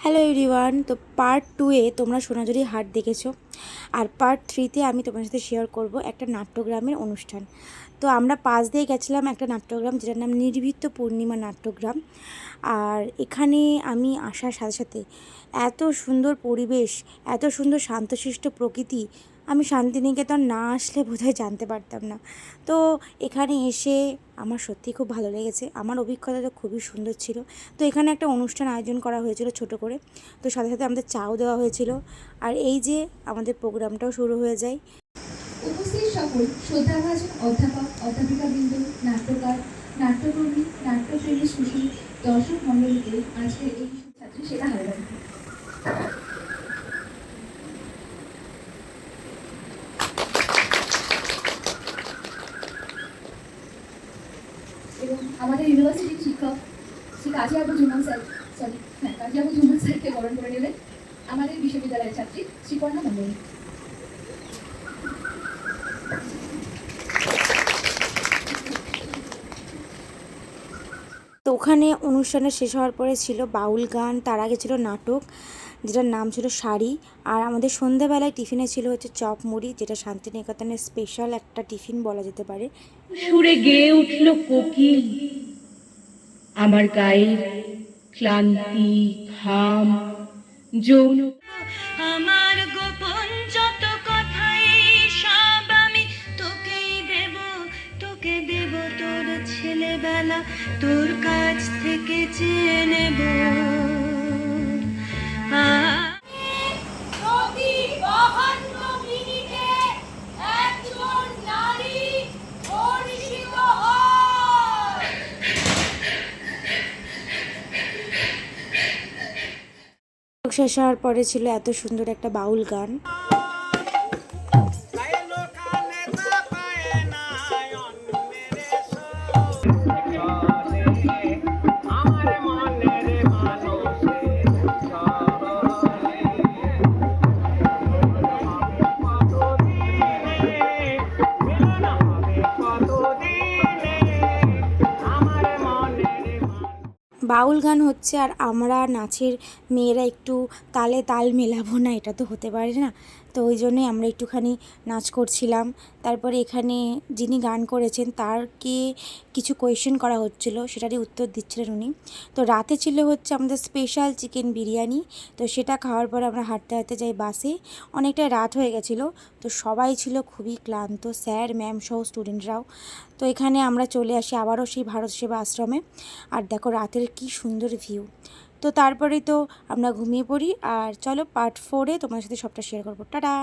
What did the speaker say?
Hello everyone. তো part 2-এ তোমরা সোনাঝুরি হাট দেখেছো, আর পার্ট 3-তে আমি তোমার সাথে শেয়ার করব একটা নাট্যগ্রামের অনুষ্ঠান। তো আমরা পাশ দিয়ে গেছিলাম একটা নাট্যগ্রাম, যেটার নাম নির্ভীত পূর্ণিমা নাট্যগ্রাম। আর এখানে আমি আসার সাথে সাথে এত সুন্দর পরিবেশ, এত সুন্দর শান্তশিষ্ট প্রকৃতি, আমি শান্তিনিকেতন না আসলে বোধহয় জানতে পারতাম না। তো এখানে এসে আমার সত্যিই খুব ভালো লেগেছে, আমার অভিজ্ঞতাটা খুবই সুন্দর ছিল। তো এখানে একটা অনুষ্ঠান আয়োজন করা হয়েছিল ছোট করে, তো সাথে সাথে আমাদের চাও দেওয়া হয়েছিল। আর এই যে আমাদের প্রোগ্রামটাও শুরু হয়ে যায়। উপস্থিত সকল শ্রদ্ধাভাজন অধ্যাপক অধ্যাপিকাবৃন্দ, নাট্যকার, নাট্যকর্মী, নাট্যপ্রেমী সুশীল দর্শক মণ্ডলীকে আজকের এই ছাত্রী সেরা হারাবেন এবং আমাদের ইউনিভার্সিটির শিক্ষক শ্রী কাজী আবু জুমান স্যারকে বরণ করে নেবেন আমাদের বিশ্ববিদ্যালয়ের ছাত্রী শ্রীপর্ণা মণ্ডলী। তো ওখানে অনুষ্ঠানের শেষ হওয়ার পরে ছিল বাউল গান, তার আগে ছিল নাটক যেটার নাম ছিল শাড়ি। আর আমাদের সন্ধ্যাবেলায় টিফিনে ছিল হচ্ছে চপ মুড়ি, যেটা শান্তিনিকেতনের স্পেশাল একটা টিফিন বলা যেতে পারে। সুরে গেয়ে উঠল কোকিল, আমার গায়ের ক্লান্তি ঘাম যৌন, আমার গোপন যত কথাই সব আমি তোকেই দেব, তোকে দেব তোর ছেলেবেলা, তোর কাছ থেকে চেয়ে নেব। শেষ হওয়ার পরে ছিল এত সুন্দর একটা বাউল গান। বাউল গান হচ্ছে, আর আমরা নাচের মেয়েরা একটু তালে তাল মেলাবো না, এটা তো হতে পারে না। তো ওই জন্যই আমরা একটুখানি নাচ করছিলাম। তারপরে এখানে যিনি গান করেছেন তারকে কিছু কোয়েশ্চেন করা হচ্ছিল, সেটারই উত্তর দিচ্ছিলেন উনি। তো রাতে ছিল হচ্ছে আমাদের স্পেশাল চিকেন বিরিয়ানি। তো সেটা খাওয়ার পর আমরা হাঁটতে হাঁটতে যাই বাসে। অনেকটা রাত হয়ে গেছিলো, তো সবাই ছিল খুবই ক্লান্ত, স্যার ম্যাম সহ স্টুডেন্টরাও। তো এখানে আমরা চলে আসি আবারও সেই ভারত সেবা আশ্রমে। আর দেখো রাতের কি সুন্দর ভিউ। তো তারপরেই তো আমরা ঘুমিয়ে পড়ি। আর চলো পার্ট 4-এ তোমার সাথে সবটা শেয়ার করবো। টাটা।